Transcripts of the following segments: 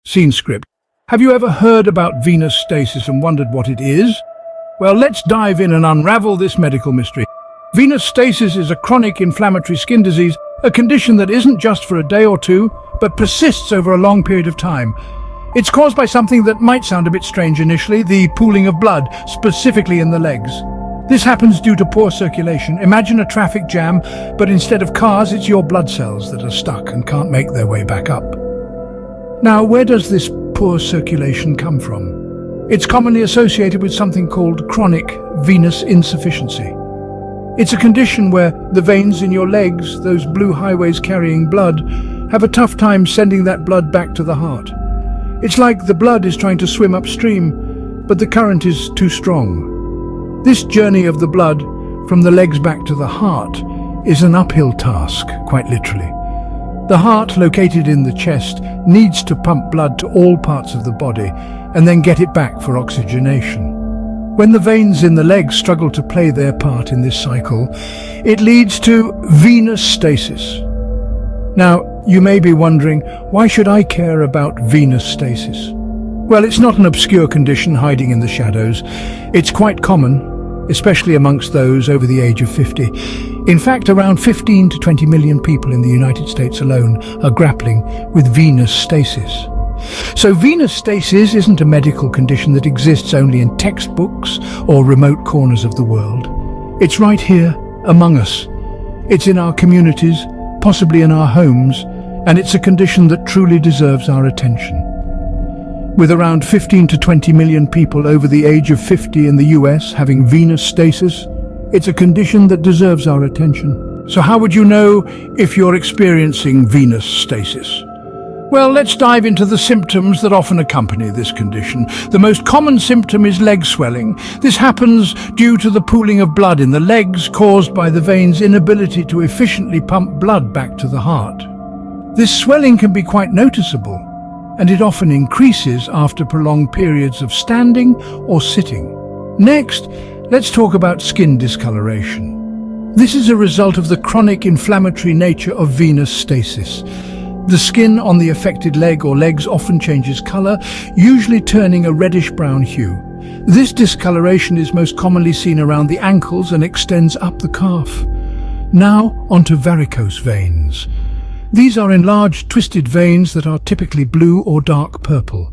Scene script. Have you ever heard about venous stasis and wondered what it is? Well, let's dive in and unravel this medical mystery. Venous stasis is a chronic inflammatory skin disease, a condition that isn't just for a day or two, but persists over a long period of time. It's caused by something that might sound a bit strange initially, the pooling of blood, specifically in the legs. This happens due to poor circulation. Imagine a traffic jam, but instead of cars, it's your blood cells that are stuck and can't make their way back up. Now, where does this poor circulation come from? It's commonly associated with something called chronic venous insufficiency. It's a condition where the veins in your legs, those blue highways carrying blood, have a tough time sending that blood back to the heart. It's like the blood is trying to swim upstream, but the current is too strong. This journey of the blood from the legs back to the heart is an uphill task, quite literally. The heart, located in the chest, needs to pump blood to all parts of the body and then get it back for oxygenation. When the veins in the legs struggle to play their part in this cycle, it leads to venous stasis. Now, you may be wondering, why should I care about venous stasis? Well, it's not an obscure condition hiding in the shadows. It's quite common, especially amongst those over the age of 50. In fact, around 15 to 20 million people in the United States alone are grappling with venous stasis. So venous stasis isn't a medical condition that exists only in textbooks or remote corners of the world. It's right here, among us. It's in our communities, possibly in our homes, and it's a condition that truly deserves our attention. With around 15 to 20 million people over the age of 50 in the US having venous stasis, it's a condition that deserves our attention. So how would you know if you're experiencing venous stasis? Well, let's dive into the symptoms that often accompany this condition. The most common symptom is leg swelling. This happens due to the pooling of blood in the legs caused by the veins' inability to efficiently pump blood back to the heart. This swelling can be quite noticeable, and it often increases after prolonged periods of standing or sitting. Next, let's talk about skin discoloration. This is a result of the chronic inflammatory nature of venous stasis. The skin on the affected leg or legs often changes color, usually turning a reddish-brown hue. This discoloration is most commonly seen around the ankles and extends up the calf. Now, onto varicose veins. These are enlarged, twisted veins that are typically blue or dark purple.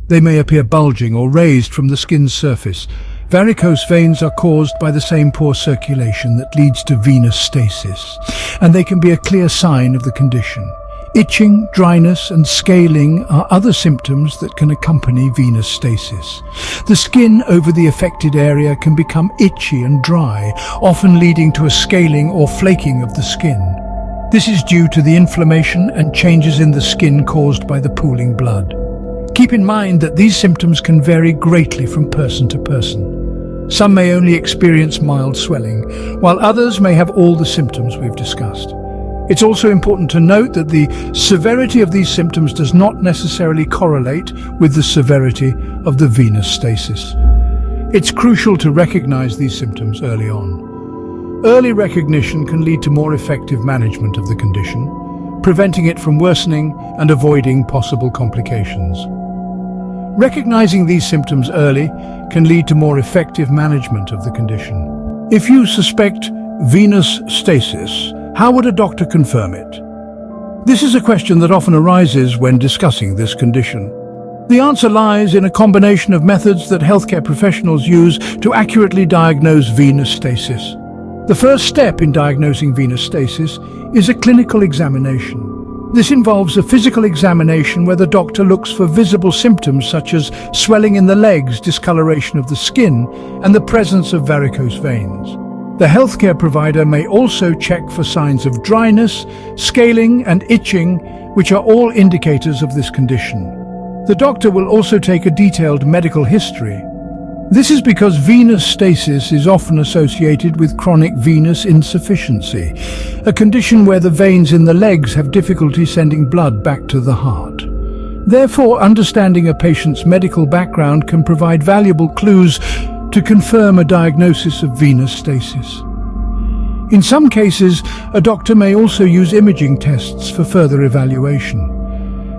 They may appear bulging or raised from the skin's surface. Varicose veins are caused by the same poor circulation that leads to venous stasis, and they can be a clear sign of the condition. Itching, dryness, and scaling are other symptoms that can accompany venous stasis. The skin over the affected area can become itchy and dry, often leading to a scaling or flaking of the skin. This is due to the inflammation and changes in the skin caused by the pooling blood. Keep in mind that these symptoms can vary greatly from person to person. Some may only experience mild swelling, while others may have all the symptoms we've discussed. It's also important to note that the severity of these symptoms does not necessarily correlate with the severity of the venous stasis. It's crucial to recognize these symptoms early on. Early recognition can lead to more effective management of the condition, preventing it from worsening and avoiding possible complications. Recognizing these symptoms early can lead to more effective management of the condition. If you suspect venous stasis, how would a doctor confirm it? This is a question that often arises when discussing this condition. The answer lies in a combination of methods that healthcare professionals use to accurately diagnose venous stasis. The first step in diagnosing venous stasis is a clinical examination. This involves a physical examination where the doctor looks for visible symptoms such as swelling in the legs, discoloration of the skin, and the presence of varicose veins. The healthcare provider may also check for signs of dryness, scaling, and itching, which are all indicators of this condition. The doctor will also take a detailed medical history. This is because venous stasis is often associated with chronic venous insufficiency, a condition where the veins in the legs have difficulty sending blood back to the heart. Therefore, understanding a patient's medical background can provide valuable clues to confirm a diagnosis of venous stasis. In some cases, a doctor may also use imaging tests for further evaluation.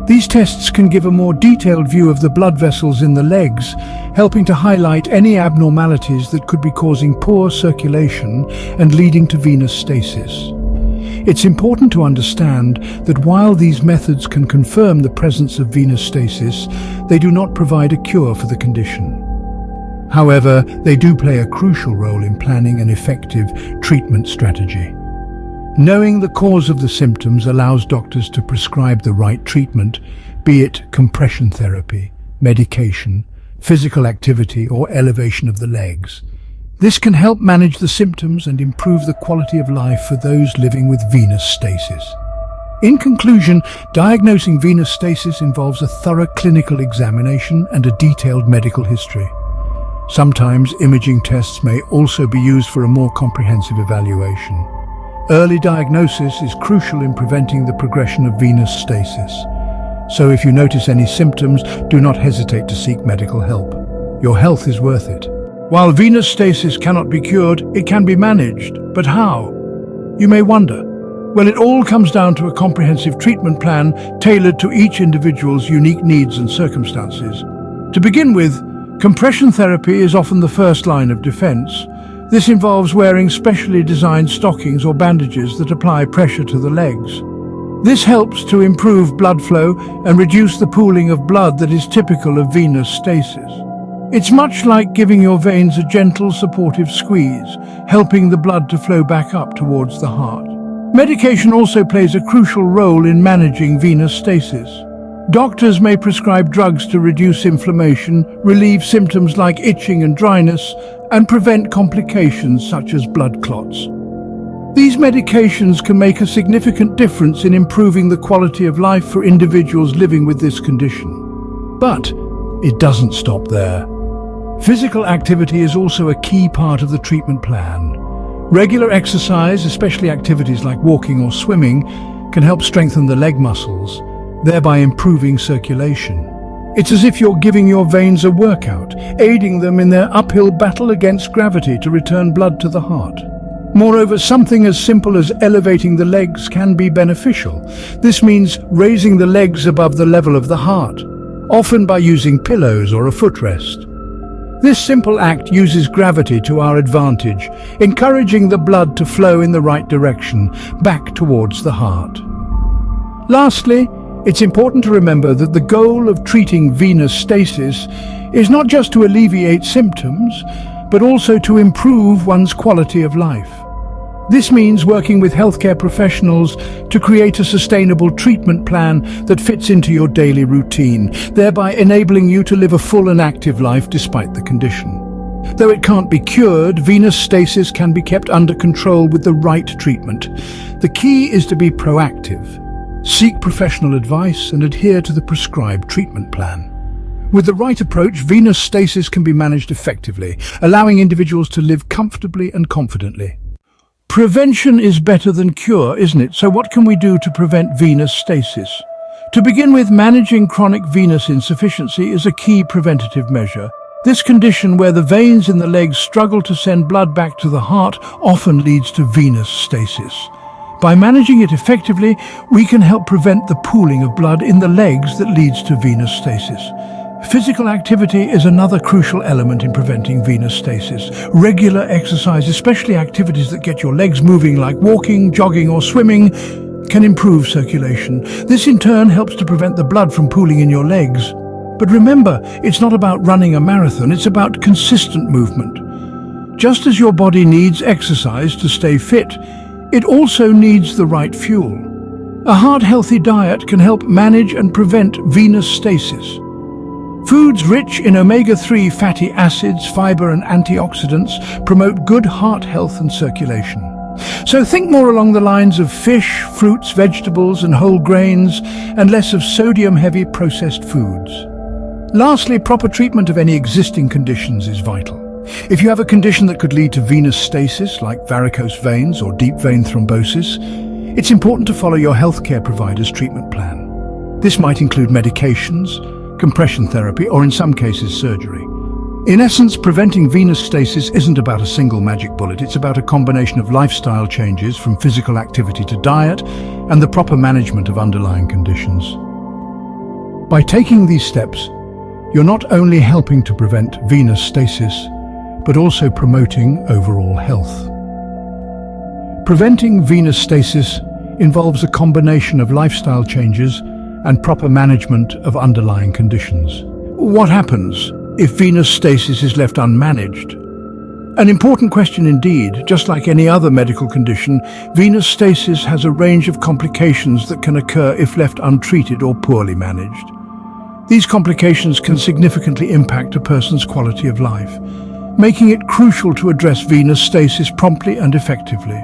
These tests can give a more detailed view of the blood vessels in the legs, helping to highlight any abnormalities that could be causing poor circulation and leading to venous stasis. It's important to understand that while these methods can confirm the presence of venous stasis, they do not provide a cure for the condition. However, they do play a crucial role in planning an effective treatment strategy. Knowing the cause of the symptoms allows doctors to prescribe the right treatment, be it compression therapy, medication, physical activity, or elevation of the legs. This can help manage the symptoms and improve the quality of life for those living with venous stasis. In conclusion, diagnosing venous stasis involves a thorough clinical examination and a detailed medical history. Sometimes imaging tests may also be used for a more comprehensive evaluation. Early diagnosis is crucial in preventing the progression of venous stasis. So if you notice any symptoms, do not hesitate to seek medical help. Your health is worth it. While venous stasis cannot be cured, it can be managed. But how? You may wonder. Well, it all comes down to a comprehensive treatment plan tailored to each individual's unique needs and circumstances. To begin with, compression therapy is often the first line of defense. This involves wearing specially designed stockings or bandages that apply pressure to the legs. This helps to improve blood flow and reduce the pooling of blood that is typical of venous stasis. It's much like giving your veins a gentle, supportive squeeze, helping the blood to flow back up towards the heart. Medication also plays a crucial role in managing venous stasis. Doctors may prescribe drugs to reduce inflammation, relieve symptoms like itching and dryness, and prevent complications such as blood clots. These medications can make a significant difference in improving the quality of life for individuals living with this condition. But it doesn't stop there. Physical activity is also a key part of the treatment plan. Regular exercise, especially activities like walking or swimming, can help strengthen the leg muscles, thereby improving circulation. It's as if you're giving your veins a workout, aiding them in their uphill battle against gravity to return blood to the heart. Moreover, something as simple as elevating the legs can be beneficial. This means raising the legs above the level of the heart, often by using pillows or a footrest. This simple act uses gravity to our advantage, encouraging the blood to flow in the right direction, back towards the heart. Lastly, it's important to remember that the goal of treating venous stasis is not just to alleviate symptoms, but also to improve one's quality of life. This means working with healthcare professionals to create a sustainable treatment plan that fits into your daily routine, thereby enabling you to live a full and active life despite the condition. Though it can't be cured, venous stasis can be kept under control with the right treatment. The key is to be proactive. Seek professional advice and adhere to the prescribed treatment plan. With the right approach, venous stasis can be managed effectively, allowing individuals to live comfortably and confidently. Prevention is better than cure, isn't it? So what can we do to prevent venous stasis? To begin with, managing chronic venous insufficiency is a key preventative measure. This condition, where the veins in the legs struggle to send blood back to the heart, often leads to venous stasis. By managing it effectively, we can help prevent the pooling of blood in the legs that leads to venous stasis. Physical activity is another crucial element in preventing venous stasis. Regular exercise, especially activities that get your legs moving like walking, jogging or swimming, can improve circulation. This in turn helps to prevent the blood from pooling in your legs. But remember, it's not about running a marathon, it's about consistent movement. Just as your body needs exercise to stay fit, it also needs the right fuel. A heart-healthy diet can help manage and prevent venous stasis. Foods rich in omega-3 fatty acids, fiber and antioxidants promote good heart health and circulation. So think more along the lines of fish, fruits, vegetables and whole grains, and less of sodium-heavy processed foods. Lastly, proper treatment of any existing conditions is vital. If you have a condition that could lead to venous stasis, like varicose veins or deep vein thrombosis, it's important to follow your healthcare provider's treatment plan. This might include medications, compression therapy, or in some cases surgery. In essence, preventing venous stasis isn't about a single magic bullet, it's about a combination of lifestyle changes from physical activity to diet and the proper management of underlying conditions. By taking these steps, you're not only helping to prevent venous stasis, but also promoting overall health. Preventing venous stasis involves a combination of lifestyle changes and proper management of underlying conditions. What happens if venous stasis is left unmanaged? An important question indeed. Just like any other medical condition, venous stasis has a range of complications that can occur if left untreated or poorly managed. These complications can significantly impact a person's quality of life, making it crucial to address venous stasis promptly and effectively.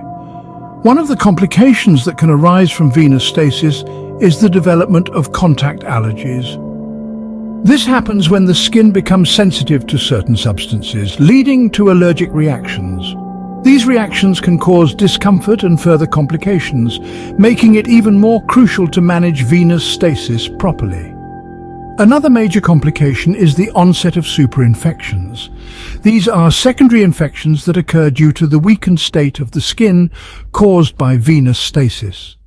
One of the complications that can arise from venous stasis is the development of contact allergies. This happens when the skin becomes sensitive to certain substances, leading to allergic reactions. These reactions can cause discomfort and further complications, making it even more crucial to manage venous stasis properly. Another major complication is the onset of superinfections. These are secondary infections that occur due to the weakened state of the skin caused by venous stasis.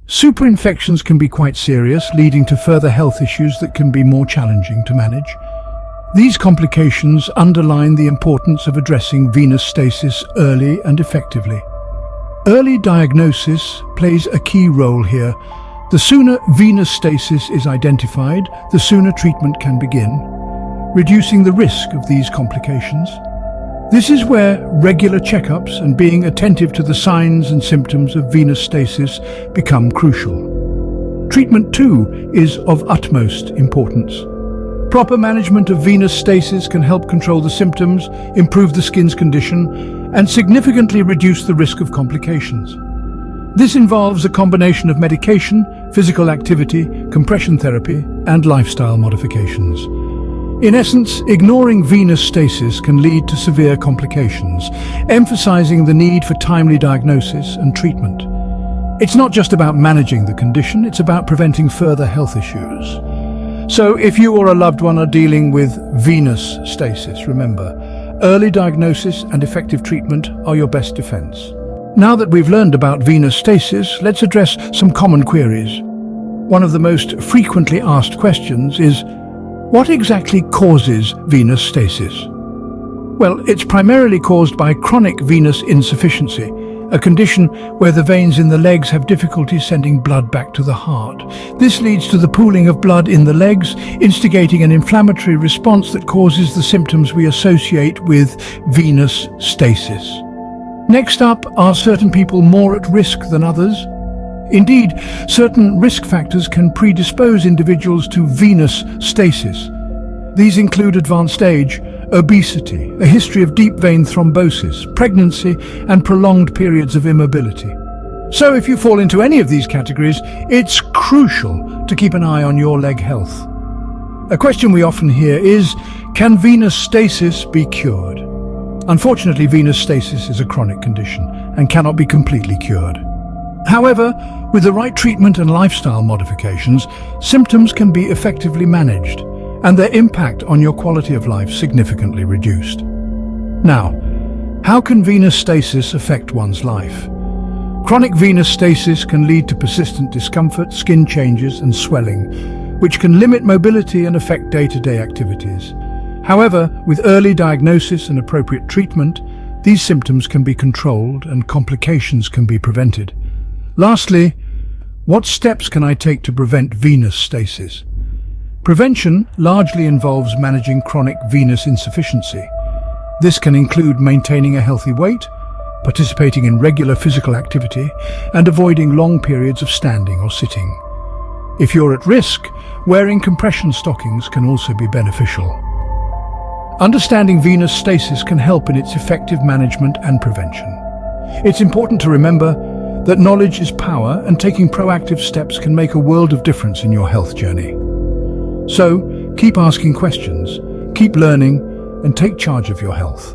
Superinfections can be quite serious, leading to further health issues that can be more challenging to manage. These complications underline the importance of addressing venous stasis early and effectively. Early diagnosis plays a key role here. The sooner venous stasis is identified, the sooner treatment can begin, reducing the risk of these complications. This is where regular checkups and being attentive to the signs and symptoms of venous stasis become crucial. Treatment too is of utmost importance. Proper management of venous stasis can help control the symptoms, improve the skin's condition, and significantly reduce the risk of complications. This involves a combination of medication, physical activity, compression therapy, and lifestyle modifications. In essence, ignoring venous stasis can lead to severe complications, emphasizing the need for timely diagnosis and treatment. It's not just about managing the condition, it's about preventing further health issues. So if you or a loved one are dealing with venous stasis, remember, early diagnosis and effective treatment are your best defense. Now that we've learned about venous stasis, let's address some common queries. One of the most frequently asked questions is, what exactly causes venous stasis? Well, it's primarily caused by chronic venous insufficiency, a condition where the veins in the legs have difficulty sending blood back to the heart. This leads to the pooling of blood in the legs, instigating an inflammatory response that causes the symptoms we associate with venous stasis. Next up, are certain people more at risk than others? Indeed, certain risk factors can predispose individuals to venous stasis. These include advanced age, obesity, a history of deep vein thrombosis, pregnancy, and prolonged periods of immobility. So if you fall into any of these categories, it's crucial to keep an eye on your leg health. A question we often hear is, can venous stasis be cured? Unfortunately, venous stasis is a chronic condition and cannot be completely cured. However, with the right treatment and lifestyle modifications, symptoms can be effectively managed and their impact on your quality of life significantly reduced. Now, how can venous stasis affect one's life? Chronic venous stasis can lead to persistent discomfort, skin changes, and swelling, which can limit mobility and affect day-to-day activities. However, with early diagnosis and appropriate treatment, these symptoms can be controlled and complications can be prevented. Lastly, what steps can I take to prevent venous stasis? Prevention largely involves managing chronic venous insufficiency. This can include maintaining a healthy weight, participating in regular physical activity, and avoiding long periods of standing or sitting. If you're at risk, wearing compression stockings can also be beneficial. Understanding venous stasis can help in its effective management and prevention. It's important to remember that knowledge is power, and taking proactive steps can make a world of difference in your health journey. So, keep asking questions, keep learning, and take charge of your health.